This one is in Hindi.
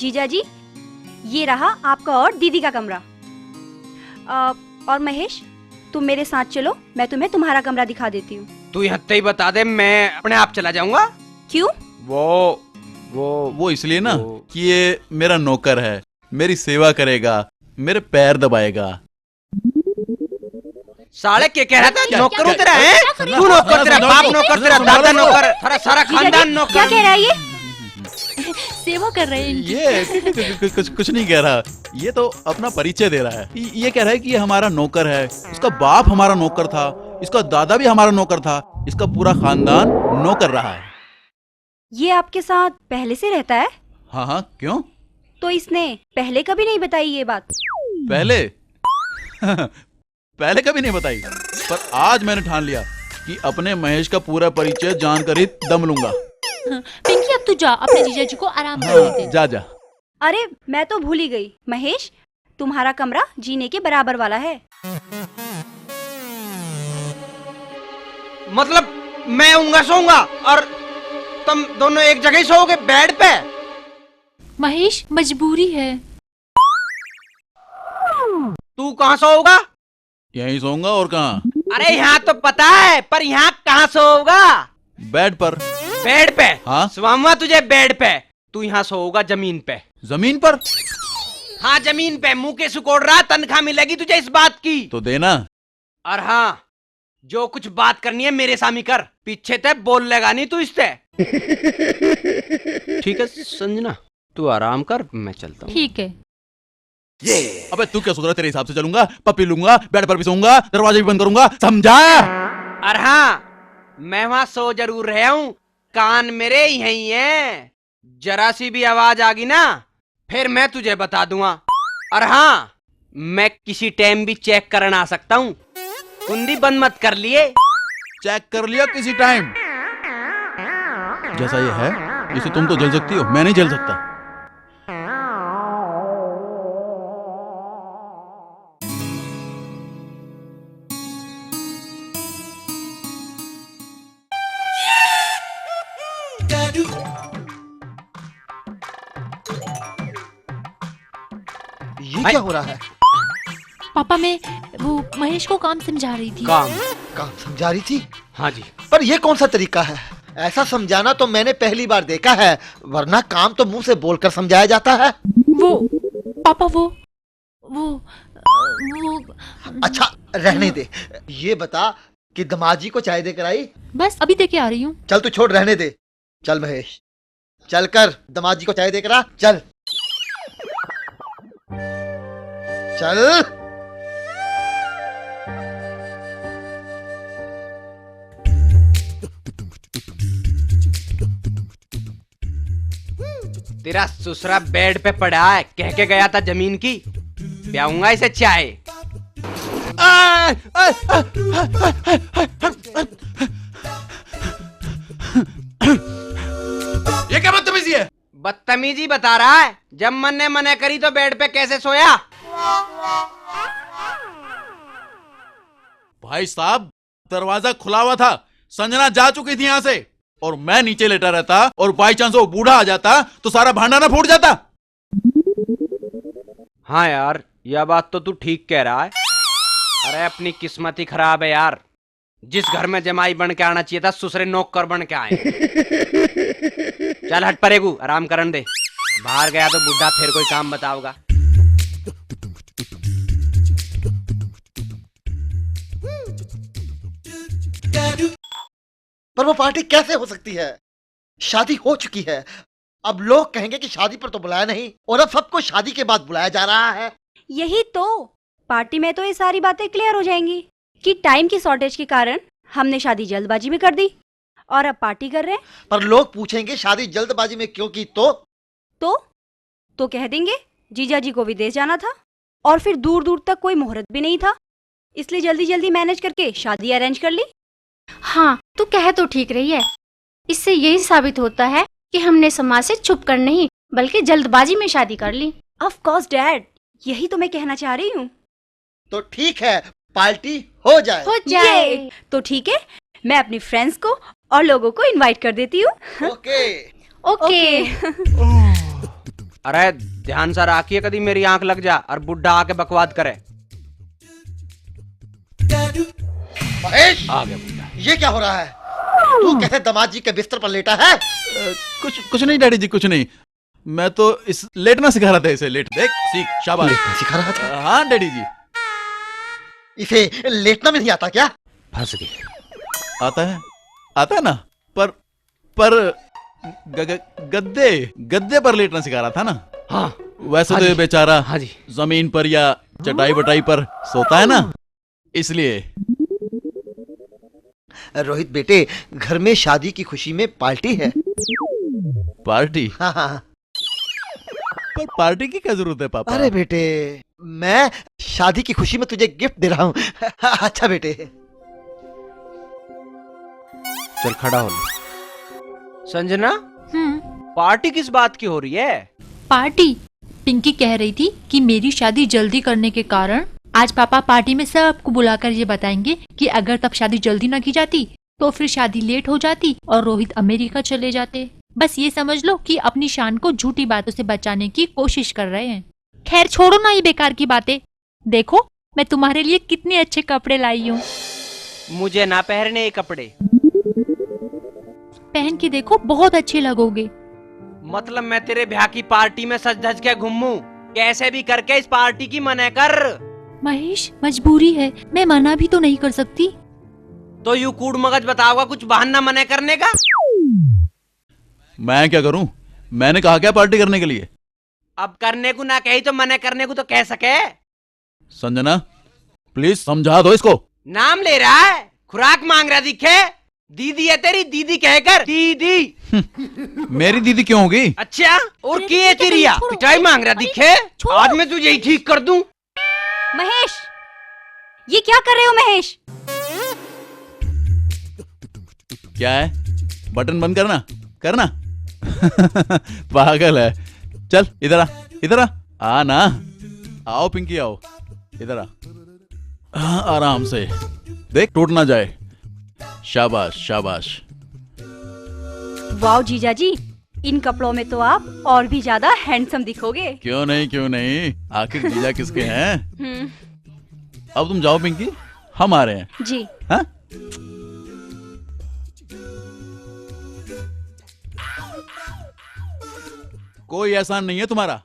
जीजा जी, ये रहा आपका और दीदी का कमरा। और महेश, तुम मेरे साथ चलो, मैं तुम्हें तुम्हारा कमरा दिखा देती हूँ। तू यहाँ ही बता दे, मैं अपने आप चला जाऊंगा। क्यों? वो इसलिए ना कि ये मेरा नौकर है, मेरी सेवा करेगा, मेरे पैर दबाएगा। साले क्या कह रहा था? नौकर तेरा है? तू नौकर, तेरा बाप नौकर, तेरा दादा नौकर, तेरा सारा खानदान नौकर। क्या कह रहा है ये? सेवा कर रहे हैं। ये कुछ नहीं कह रहा, ये तो अपना परिचय दे रहा है। ये कह रहा है कि ये हमारा नौकर है, इसका बाप हमारा नौकर था, इसका दादा भी हमारा नौकर था, इसका पूरा खानदान नौकर रहा है। ये आपके साथ पहले से रहता है? हाँ हाँ, क्यों? तो इसने पहले कभी नहीं बताई ये बात? पहले पहले कभी नहीं बताई, पर आज मैंने ठान लिया कि अपने महेश का पूरा परिचय जानकर ही दम लूंगा। पिंकी, अब तू जा, अपने जीजा जी को आराम करने दे। जा जा। अरे मैं तो भूल ही गई, महेश, तुम्हारा कमरा जीने के बराबर वाला है। मतलब मैं ऊँगा सोऊंगा और तुम दोनों एक जगह ही सोओगे बेड पे? महेश, मजबूरी है। तू कहाँ सोओगा? यहीं सोऊंगा, और कहाँ? अरे यहाँ तो पता है, पर यहाँ कहाँ सोओगा? बेड पर। बेड पे? हाँ। सुनाऊंगा तुझे बेड पे। तू यहाँ सोओगा जमीन पे। जमीन पर? हाँ, जमीन पे। मुंह के सुकोड़ रहा, तनख्वाह मिलेगी तुझे इस बात की। तो देना। और हाँ, जो कुछ बात करनी है मेरे सामने कर, पीछे ते बोल लेगा नहीं तू इससे। ठीक है संजना, तू आराम कर, मैं चलता हूँ। ठीक है। अबे तू क्या सोच रहा है? तेरे हिसाब से चलूंगा, पप्पी लूंगा, बेड पर भी सोऊंगा, दरवाजा भी बंद करूंगा, समझा? और हाँ, मैं वहां सो जरूर रहा हूँ, कान मेरे यही हैं। जरा सी भी आवाज आ गई ना, फिर मैं तुझे बता दूंगा। और हाँ, मैं किसी टाइम भी चेक करने आ सकता हूँ, कुंडी बंद मत कर लिए। चेक कर लिया किसी टाइम। जैसा ये है, इसे तुम तो जल सकती हो, मैं नहीं जल सकता। ये क्या हो रहा है? पापा, मैं वो महेश को काम समझा रही थी। काम समझा रही थी? हाँ जी। पर ये कौन सा तरीका है? ऐसा समझाना तो मैंने पहली बार देखा है, वरना काम तो मुंह से बोलकर समझाया जाता है। वो पापा, वो अच्छा रहने दे। ये बता कि दमाजी को चाय देकर आई? बस अभी देके आ रही हूँ। चल तू छोड़, रहने दे। चल महेश, चल कर दमाजी को चाय देकर आ। चल चल। तेरा ससुरा बेड पे पड़ा है, कह के गया था जमीन की, पियाऊंगा इसे चाय। ये क्या बदतमीजी है? बदतमीजी बता रहा है, जब मन ने मना करी तो बेड पे कैसे सोया? भाई साहब, दरवाजा खुला हुआ था, संजना जा चुकी थी यहाँ से, और मैं नीचे लेटा रहता, और बाई चांस वो बूढ़ा आ जाता तो सारा भांडा ना फूट जाता। हाँ यार, यह बात तो तू ठीक कह रहा है। अरे अपनी किस्मत ही खराब है यार, जिस घर में जमाई बन के आना चाहिए था, ससुरे नौकर बन के आए। चल हट परेगू, आराम करन दे। बाहर गया तो बुढ़ा फिर कोई काम बताओगा। पर वो पार्टी कैसे हो सकती है? शादी हो चुकी है, अब लोग कहेंगे कि शादी पर तो बुलाया नहीं, और अब सबको शादी के बाद बुलाया जा रहा है। यही तो, पार्टी में तो ये सारी बातें क्लियर हो जाएंगी कि टाइम की शॉर्टेज के कारण हमने शादी जल्दबाजी में कर दी और अब पार्टी कर रहे हैं। पर लोग पूछेंगे शादी जल्दबाजी में क्यों की? तो कह देंगे जीजा जी को विदेश जाना था और फिर दूर दूर तक कोई मुहूर्त भी नहीं था, इसलिए जल्दी जल्दी मैनेज करके शादी अरेंज कर ली। हाँ, तू कह तो ठीक रही है। इससे यही साबित होता है कि हमने समाज से छुप कर नहीं, बल्कि जल्दबाजी में शादी कर ली। ऑफ कोर्स डैड, यही तो मैं कहना चाह रही हूँ। तो ठीक है, पार्टी हो जाए। ये तो ठीक है, मैं अपनी फ्रेंड्स को और लोगों को इनवाइट कर देती हूँ। Okay okay. अरे ध्यान सा राखिए, कभी मेरी आंख लग जा और बुढ़ा आके बकवाद करे। महेश, आ गया बुढ़ा। ये क्या हो रहा है? तू कैसे दामाद जी के बिस्तर पर लेटा है? कुछ नहीं डैडी जी, कुछ नहीं। मैं तो इस लेटना सिखा रहा था इसे। लेट, देख, सीख, शाबाश। लेटना सिखा रहा था? हाँ डैडी जी। इसे लेटना में नहीं आता क्या? फंस गए। आता है ना, पर गद्दे पर लेटना सिखा रहा था ना। हाँ वैसे हाँ तो ये जी। बेचारा हाँ जी। जमीन पर या चटाई बटाई पर सोता है ना, इसलिए। रोहित बेटे, घर में शादी की खुशी में पार्टी है। पार्टी? हाँ हाँ। पर पार्टी की क्या जरूरत है पापा? अरे बेटे, मैं शादी की खुशी में तुझे गिफ्ट दे रहा हूँ। अच्छा बेटे। चल खड़ा हो। संजना, पार्टी किस बात की हो रही है? पार्टी? पिंकी कह रही थी कि मेरी शादी जल्दी करने के कारण आज पापा पार्टी में सबको बुलाकर ये बताएंगे कि अगर तब शादी जल्दी न की जाती तो फिर शादी लेट हो जाती और रोहित अमेरिका चले जाते। बस ये समझ लो कि अपनी शान को झूठी बातों से बचाने की कोशिश कर रहे हैं। खैर छोड़ो ना ये बेकार की बातें। देखो मैं तुम्हारे लिए कितने अच्छे कपड़े लाई हूँ। मुझे ना पहनने ये कपड़े। पहन के देखो, बहुत अच्छे लगोगे। मतलब मैं तेरे ब्याह की पार्टी में सज धज के घूमूं? कैसे भी करके इस पार्टी की मना कर। महेश मजबूरी है, मैं मना भी तो नहीं कर सकती। तो यू कूड़ मगज बताओगा कुछ बहाना मना करने का? मैं क्या करूं? मैंने कहा क्या पार्टी करने के लिए? अब करने को ना कही तो मना करने को तो कह सके। संजना प्लीज समझा दो इसको। नाम ले रहा है, खुराक मांग रहा दिखे। दीदी है तेरी, दीदी कहकर दीदी। मेरी दीदी क्यों होगी? अच्छा, और अरे की है बेटा, तेरी? छोड़ो। पिटाई मांग रहा अरे, दिखे। छोड़ो। आज मैं तुझे ही ठीक कर दूं। महेश, ये क्या कर रहे हो महेश? क्या है? बटन बंद करना पागल है। चल इधर आ ना। आओ पिंकी आओ, इधर आ। हाँ, आराम से देख, टूट ना जाए। शाबाश शाबाश। वाओ जीजा जी, इन कपड़ों में तो आप और भी ज्यादा हैंडसम दिखोगे। क्यों नहीं, आखिर जीजा किसके हैं? अब तुम जाओ पिंकी, हम आ रहे हैं। जी। हाँ? कोई एहसान नहीं है तुम्हारा।